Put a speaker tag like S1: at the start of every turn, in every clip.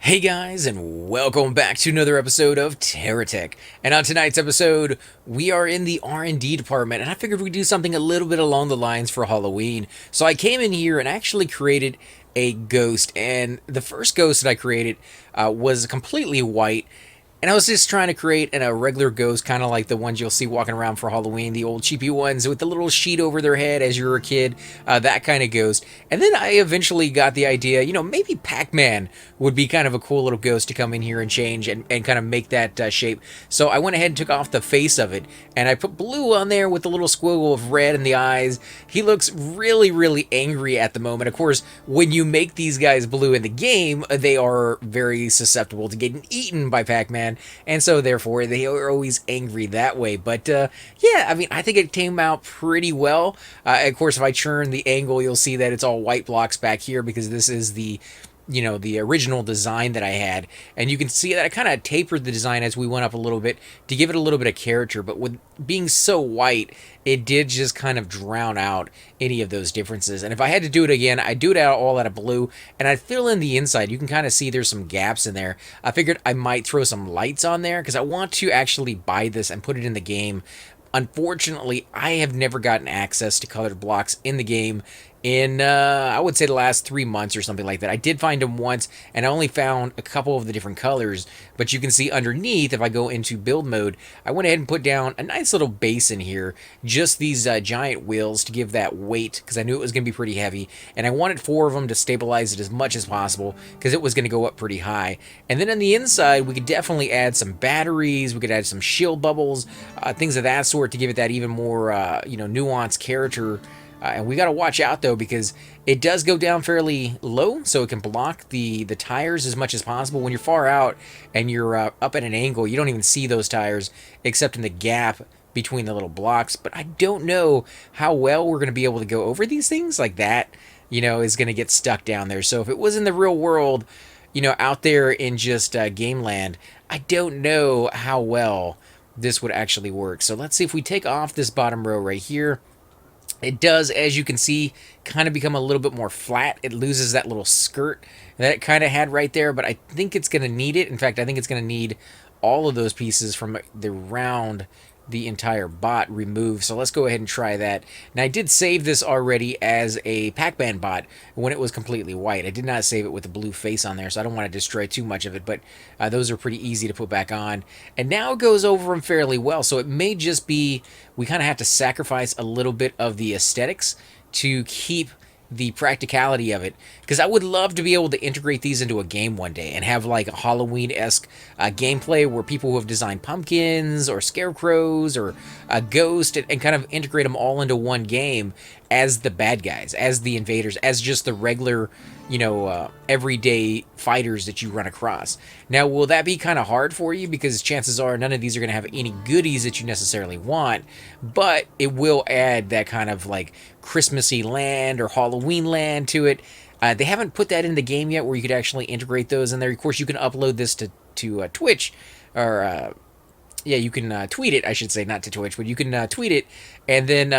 S1: Hey guys, and welcome back to another episode of TerraTech. And on tonight's episode, we are in the R&D department, and I figured we'd do something a little bit along the lines for Halloween. So I came in here and actually created a ghost, and the first ghost that I created was completely white. And I was just trying to create a regular ghost, kind of like the ones you'll see walking around for Halloween, the old cheapy ones with the little sheet over their head as you were a kid, that kind of ghost. And then I eventually got the idea, maybe Pac-Man would be kind of a cool little ghost to come in here and change and kind of make that shape. So I went ahead and took off the face of it, and I put blue on there with a little squiggle of red in the eyes. He looks really, really angry at the moment. Of course, when you make these guys blue in the game, they are very susceptible to getting eaten by Pac-Man. And so therefore they are always angry that way. But yeah, I mean, I think it came out pretty well. Of course, if I turn the angle, you'll see that it's all white blocks back here because this is the original design that I had. And you can see that I kind of tapered the design as we went up a little bit to give it a little bit of character. But with being so white, it did just kind of drown out any of those differences. And if I had to do it again, I'd do it all out of blue, and I'd fill in the inside. You can kind of see there's some gaps in there. I figured I might throw some lights on there because I want to actually buy this and put it in the game. Unfortunately, I have never gotten access to colored blocks in the game in, I would say, the last 3 months or something like that. I did find them once, and I only found a couple of the different colors, but you can see underneath, if I go into build mode, I went ahead and put down a nice little base in here, just these giant wheels to give that weight, because I knew it was going to be pretty heavy, and I wanted 4 of them to stabilize it as much as possible, because it was going to go up pretty high. And then on the inside, we could definitely add some batteries, we could add some shield bubbles, things of that sort to give it that even more, nuanced character. And we got to watch out, though, because it does go down fairly low, so it can block the tires as much as possible. When you're far out and you're up at an angle, you don't even see those tires except in the gap between the little blocks. But I don't know how well we're going to be able to go over these things like that, is going to get stuck down there. So if it was in the real world, out there in just game land, I don't know how well this would actually work. So let's see if we take off this bottom row right here. It does, as you can see, kind of become a little bit more flat. It loses that little skirt that it kind of had right there, but I think it's going to need it. In fact, I think it's going to need all of those pieces from the round, the entire bot removed. So let's go ahead and try that. Now, I did save this already as a Pac-Man bot when it was completely white. I did not save it with the blue face on there, so I don't want to destroy too much of it, but those are pretty easy to put back on. And now it goes over them fairly well, so it may just be we kind of have to sacrifice a little bit of the aesthetics to keep the practicality of it, because I would love to be able to integrate these into a game one day and have like a Halloween-esque gameplay where people who have designed pumpkins or scarecrows or a ghost and kind of integrate them all into one game as the bad guys, as the invaders, as just the regular, everyday fighters that you run across. Now, will that be kind of hard for you? Because chances are none of these are going to have any goodies that you necessarily want, but it will add that kind of like Christmassy land or Halloween land to it. They haven't put that in the game yet where you could actually integrate those in there. Of course, you can upload this to Twitch, or you can tweet it, I should say, not to Twitch, but you can tweet it, and then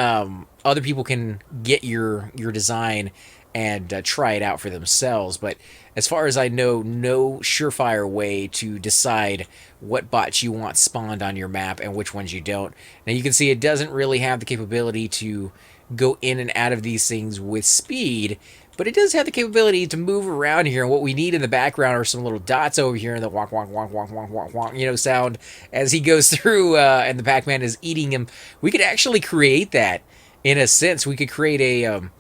S1: other people can get your design and try it out for themselves. But as far as I know, no surefire way to decide what bots you want spawned on your map and which ones you don't. Now you can see it doesn't really have the capability to go in and out of these things with speed, but it does have the capability to move around here. And what we need in the background are some little dots over here in the wonk, wonk, wonk, wonk, wonk, wonk, wonk, sound as he goes through and the Pac-Man is eating him. We could actually create that in a sense. We could create a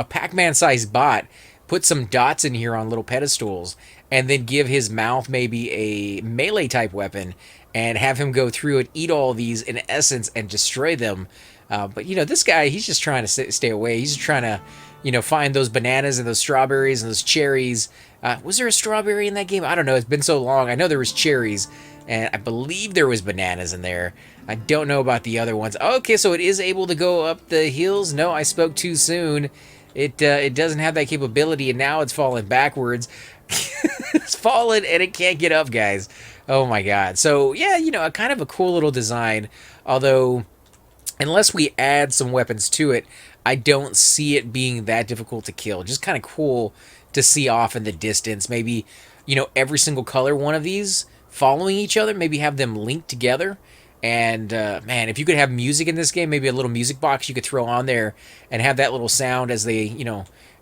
S1: Pac-Man sized bot, put some dots in here on little pedestals, and then give his mouth maybe a melee type weapon and have him go through and eat all these in essence and destroy them. But this guy, he's just trying to stay away. He's trying to, find those bananas and those strawberries and those cherries. Was there a strawberry in that game? I don't know. It's been so long. I know there was cherries, and I believe there was bananas in there. I don't know about the other ones. Okay, so it is able to go up the hills. No, I spoke too soon. It doesn't have that capability, and now it's falling backwards. It's fallen, and it can't get up, guys. Oh, my God. So, yeah, a kind of a cool little design, although unless we add some weapons to it, I don't see it being that difficult to kill. Just kind of cool to see off in the distance. Maybe, every single color one of these following each other, maybe have them linked together. And man, if you could have music in this game, maybe a little music box you could throw on there and have that little sound as they,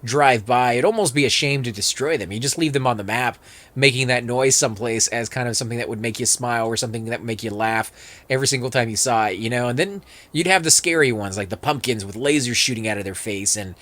S1: drive by, it'd almost be a shame to destroy them. You just leave them on the map, making that noise someplace as kind of something that would make you smile or something that would make you laugh every single time you saw it, And then you'd have the scary ones like the pumpkins with lasers shooting out of their face and,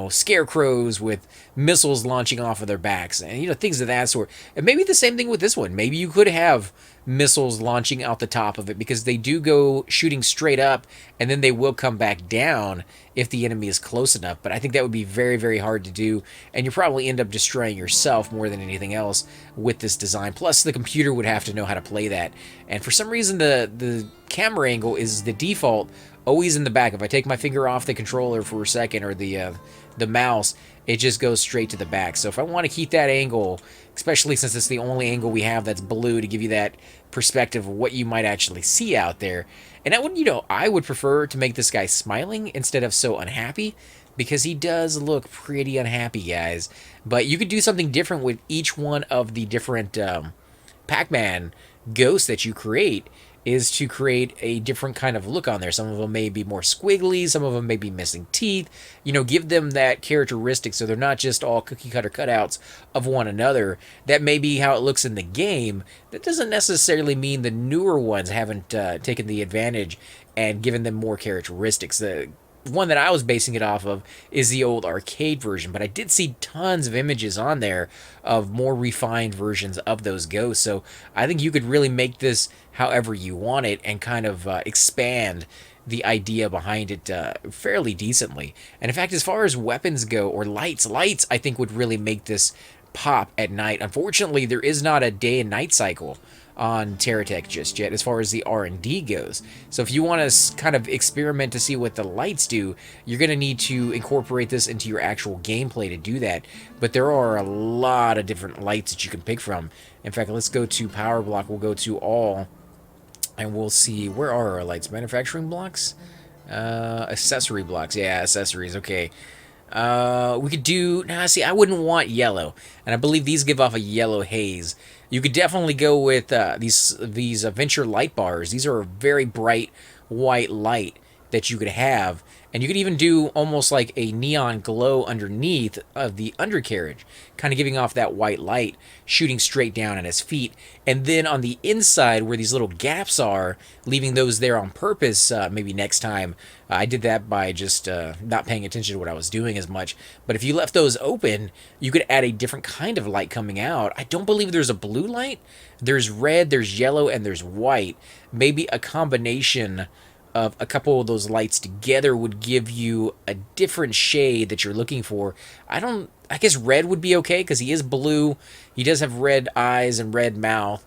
S1: scarecrows with missiles launching off of their backs and, things of that sort. And maybe the same thing with this one. Maybe you could have missiles launching out the top of it because they do go shooting straight up and then they will come back down if the enemy is close enough. But I think that would be very, very hard to do, and you probably end up destroying yourself more than anything else with this design. Plus, the computer would have to know how to play that. And for some reason, the camera angle is the default, always in the back. If I take my finger off the controller for a second or the mouse, it just goes straight to the back. So if I want to keep that angle, especially since it's the only angle we have that's blue to give you that perspective of what you might actually see out there. And I would prefer to make this guy smiling instead of so unhappy, because he does look pretty unhappy, guys. But you could do something different with each one of the different Pac-Man ghosts that you create, is to create a different kind of look on there. Some of them may be more squiggly, some of them may be missing teeth. Give them that characteristic so they're not just all cookie cutter cutouts of one another. That may be how it looks in the game. That doesn't necessarily mean the newer ones haven't taken the advantage and given them more characteristics. The one that I was basing it off of is the old arcade version, but I did see tons of images on there of more refined versions of those ghosts. So I think you could really make this however you want it and kind of expand the idea behind it fairly decently. And in fact, as far as weapons go, or lights I think would really make this pop at night. Unfortunately, there is not a day and night cycle on TerraTech just yet as far as the R&D goes. So if you want to kind of experiment to see what the lights do, you're going to need to incorporate this into your actual gameplay to do that. But there are a lot of different lights that you can pick from. In fact, let's go to power block. We'll go to all, and we'll see, where are our lights? Manufacturing blocks? Accessory blocks. Yeah, accessories. Okay. We could do, see, I wouldn't want yellow, and I believe these give off a yellow haze. You could definitely go with these Venture light bars. These are a very bright white light that you could have, and you could even do almost like a neon glow underneath of the undercarriage, kind of giving off that white light shooting straight down at his feet. And then on the inside where these little gaps are, leaving those there on purpose. Maybe next time, I did that by just not paying attention to what I was doing as much. But if you left those open, you could add a different kind of light coming out. I don't believe there's a blue light. There's red, there's yellow, and there's white. Maybe a combination of a couple of those lights together would give you a different shade that you're looking for. I guess red would be okay because he is blue. He does have red eyes and red mouth.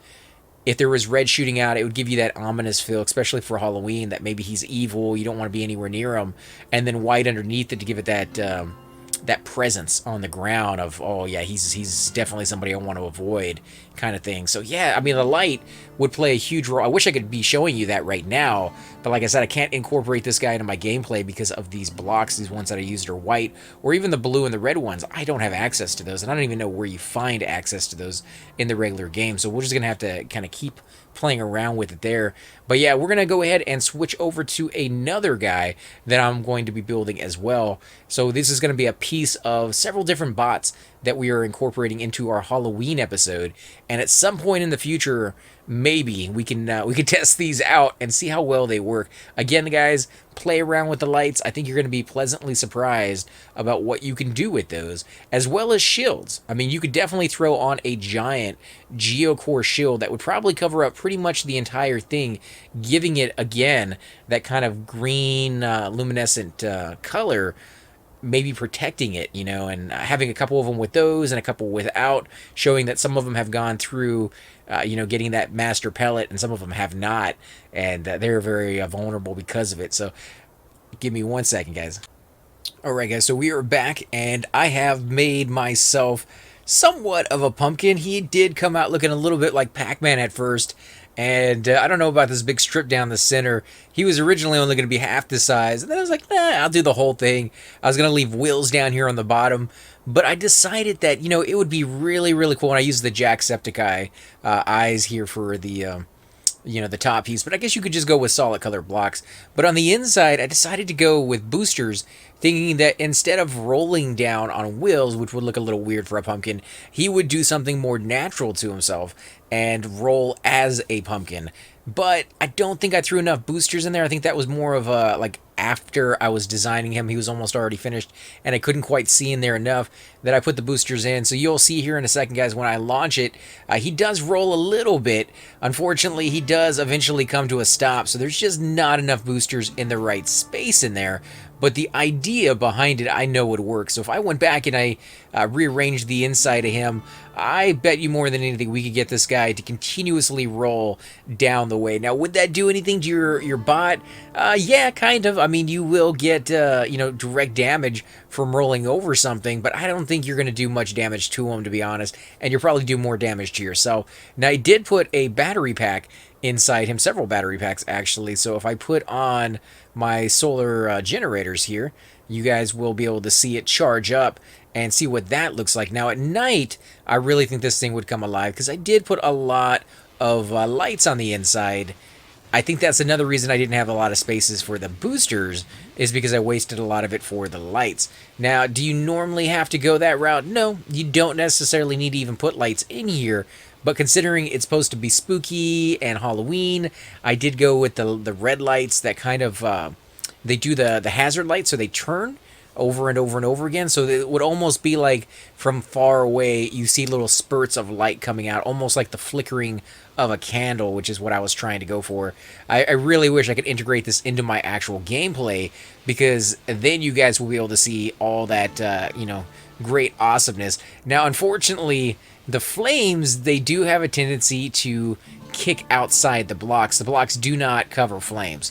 S1: If there was red shooting out, it would give you that ominous feel, especially for Halloween, that maybe he's evil, you don't want to be anywhere near him. And then white underneath it to give it that presence on the ground of, oh yeah, he's definitely somebody I want to avoid, kind of thing. So yeah, I mean, the light would play a huge role. I wish I could be showing you that right now, but like I said, I can't incorporate this guy into my gameplay because of these blocks. These ones that I used are white, or even the blue and the red ones. I don't have access to those, and I don't even know where you find access to those in the regular game. So we're just gonna have to kind of keep playing around with it there. But yeah, we're gonna go ahead and switch over to another guy that I'm going to be building as well. So this is going to be a piece of several different bots that we are incorporating into our Halloween episode, and at some point in the future, maybe we can test these out and see how well they work. Again, guys, play around with the lights. I think you're going to be pleasantly surprised about what you can do with those, as well as shields. I mean, you could definitely throw on a giant geocore shield that would probably cover up pretty much the entire thing, giving it, again, that kind of green luminescent color, maybe protecting it, and having a couple of them with those and a couple without, showing that some of them have gone through, getting that master pellet, and some of them have not, and they're very vulnerable because of it. So give me 1 second, guys. Alright, guys, so we are back, and I have made myself somewhat of a pumpkin. He did come out looking a little bit like Pac-Man at first, And I don't know about this big strip down the center. He was originally only going to be half the size. And then I was like, nah, I'll do the whole thing. I was going to leave wheels down here on the bottom. But I decided that, it would be really, really cool when I use the Jacksepticeye eyes here for the top piece. But I guess you could just go with solid color blocks. But on the inside, I decided to go with boosters, thinking that instead of rolling down on wheels, which would look a little weird for a pumpkin, he would do something more natural to himself and roll as a pumpkin. But I don't think I threw enough boosters in there. I think that was more of a, like, after I was designing him, he was almost already finished, and I couldn't quite see in there enough that I put the boosters in. So you'll see here in a second, guys, when I launch it, he does roll a little bit. Unfortunately, he does eventually come to a stop, so there's just not enough boosters in the right space in there. But the idea behind it, I know would work. So if I went back and I rearranged the inside of him, I bet you more than anything we could get this guy to continuously roll down the way. Now, would that do anything to your bot? Yeah, kind of. I mean, you will get direct damage from rolling over something, but I don't think you're going to do much damage to him, to be honest. And you'll probably do more damage to yourself. Now, I did put a battery pack inside him, several battery packs actually. So if I put on my solar generators here, you guys will be able to see it charge up and see what that looks like. Now at night, I really think this thing would come alive because I did put a lot of lights on the inside. I think that's another reason I didn't have a lot of spaces for the boosters, is because I wasted a lot of it for the lights. Now, do you normally have to go that route? No, you don't necessarily need to even put lights in here. But considering it's supposed to be spooky and Halloween, I did go with the red lights that kind of, they do the hazard lights, so they turn over and over and over again. So it would almost be like from far away, you see little spurts of light coming out, almost like the flickering of a candle, which is what I was trying to go for. I really wish I could integrate this into my actual gameplay, because then you guys will be able to see all that, great awesomeness. Now, unfortunately, the flames, they do have a tendency to kick outside the blocks. The blocks do not cover flames.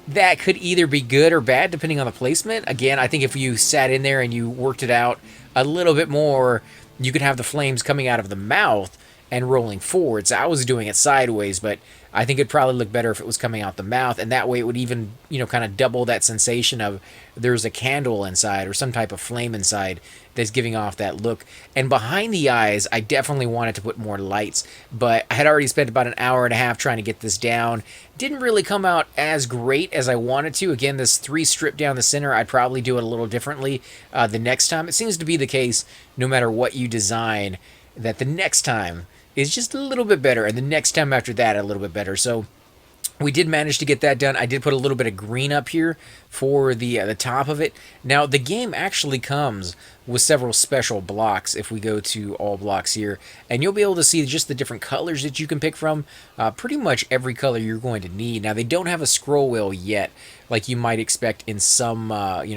S1: That could either be good or bad depending on the placement. Again, I think if you sat in there and you worked it out a little bit more, you could have the flames coming out of the mouth and rolling forwards. I was doing it sideways, but I think it'd probably look better if it was coming out the mouth, and that way it would even, kind of double that sensation of there's a candle inside or some type of flame inside that's giving off that look. And behind the eyes, I definitely wanted to put more lights, but I had already spent about an hour and a half trying to get this down. Didn't really come out as great as I wanted to. Again, this 3 strip down the center, I'd probably do it a little differently the next time. It seems to be the case no matter what you design, that the next time is just a little bit better, and the next time after that a little bit better. So we did manage to get that done. I did put a little bit of green up here for the top of it. Now, the game actually comes with several special blocks if we go to all blocks here, and you'll be able to see just the different colors that you can pick from. Pretty much every color you're going to need. Now, they don't have a scroll wheel yet, like you might expect in some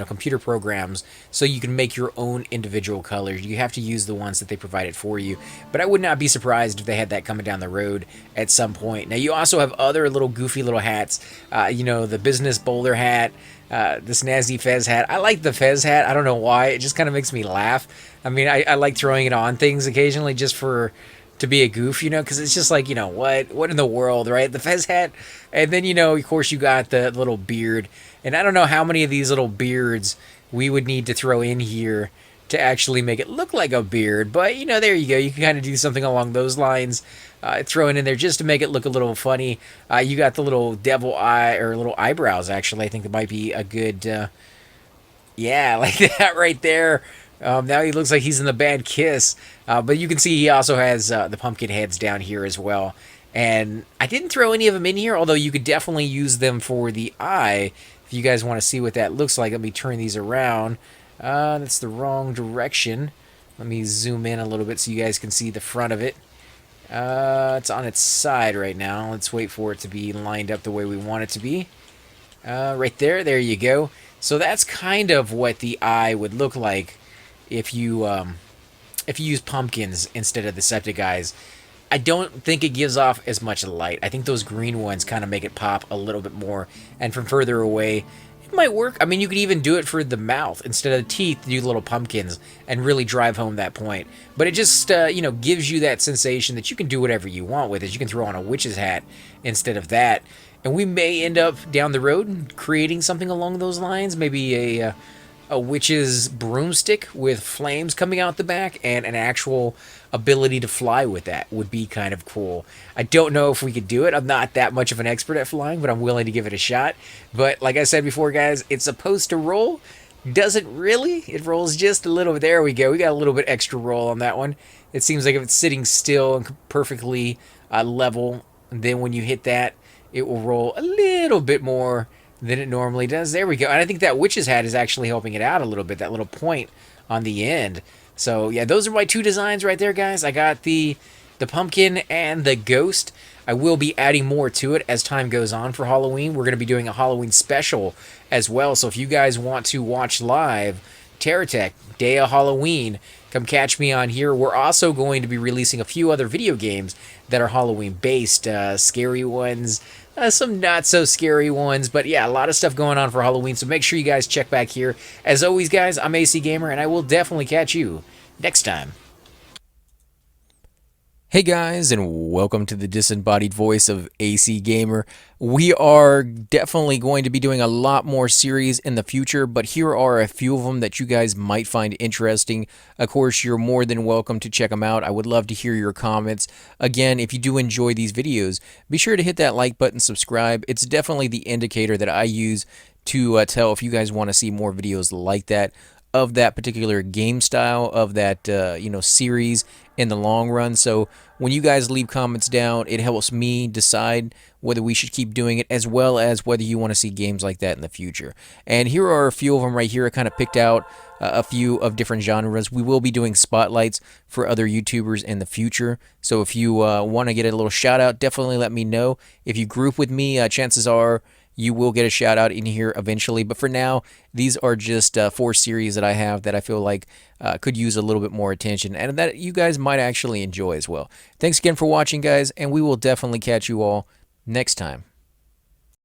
S1: computer programs, so you can make your own individual colors. You have to use the ones that they provided for you, but I would not be surprised if they had that coming down the road at some point. Now, you also have other little goofy little hats, the business bowler hat, this Snazzy Fez hat. I like the Fez hat. I don't know why. It just kind of makes me laugh. I mean, I like throwing it on things occasionally just to be a goof, because it's just like, what in the world, right? The Fez hat, and then, of course, you got the little beard, and I don't know how many of these little beards we would need to throw in here to actually make it look like a beard, but, there you go. You can kind of do something along those lines, throw it in there just to make it look a little funny. You got the little devil eye, or little eyebrows, actually. I think that might be a good, yeah, like that right there. Now he looks like he's in the bad kiss, but you can see he also has the pumpkin heads down here as well. And I didn't throw any of them in here, although you could definitely use them for the eye if you guys want to see what that looks like. Let me turn these around. That's the wrong direction. Let me zoom in a little bit so you guys can see the front of it. It's on its side right now. Let's wait for it to be lined up the way we want it to be. Right there. There you go. So that's kind of what the eye would look like if you use pumpkins instead of the septic eyes. I don't think it gives off as much light. I think those green ones kind of make it pop a little bit more. And from further away, It might work. I mean, you could even do it for the mouth instead of teeth. Do little pumpkins and really drive home that point. But it just gives you that sensation that you can do whatever you want with it. You can throw on a witch's hat instead of that, and we may end up down the road creating something along those lines. Maybe a witch's broomstick with flames coming out the back and an actual ability to fly with that would be kind of cool. I don't know if we could do it. I'm not that much of an expert at flying, but I'm willing to give it a shot. But like I said before, guys, it's supposed to roll. Doesn't really. It rolls just a little bit. There we go. We got a little bit extra roll on that one. It seems like if it's sitting still and perfectly level, then when you hit that, it will roll a little bit more than it normally does. There we go. And I think that witch's hat is actually helping it out a little bit, that little point on the end. So yeah, those are my two designs right there, guys. I got the pumpkin and the ghost. I will be adding more to it as time goes on for Halloween. We're going to be doing a Halloween special as well. So if you guys want to watch live TerraTech Day of Halloween, come catch me on here. We're also going to be releasing a few other video games that are Halloween based, scary ones, some not so scary ones, but yeah, a lot of stuff going on for Halloween, so make sure you guys check back here. As always, guys, I'm AC Gamer, and I will definitely catch you next time. Hey guys, and welcome to the disembodied voice of AC Gamer. We are definitely going to be doing a lot more series in the future, but here are a few of them that you guys might find interesting. Of course, you're more than welcome to check them out. I would love to hear your comments. Again, if you do enjoy these videos, be sure to hit that like button, subscribe. It's definitely the indicator that I use to tell if you guys want to see more videos like that, of that particular game style, of that series in the long run. So when you guys leave comments down, it helps me decide whether we should keep doing it, as well as whether you want to see games like that in the future. And here are a few of them right here. I kind of picked out a few of different genres. We will be doing spotlights for other YouTubers in the future. So if you want to get a little shout out, definitely let me know. If you group with me, chances are you will get a shout out in here eventually. But for now, these are just 4 series that I have that I feel like could use a little bit more attention and that you guys might actually enjoy as well. Thanks again for watching, guys, and we will definitely catch you all next time.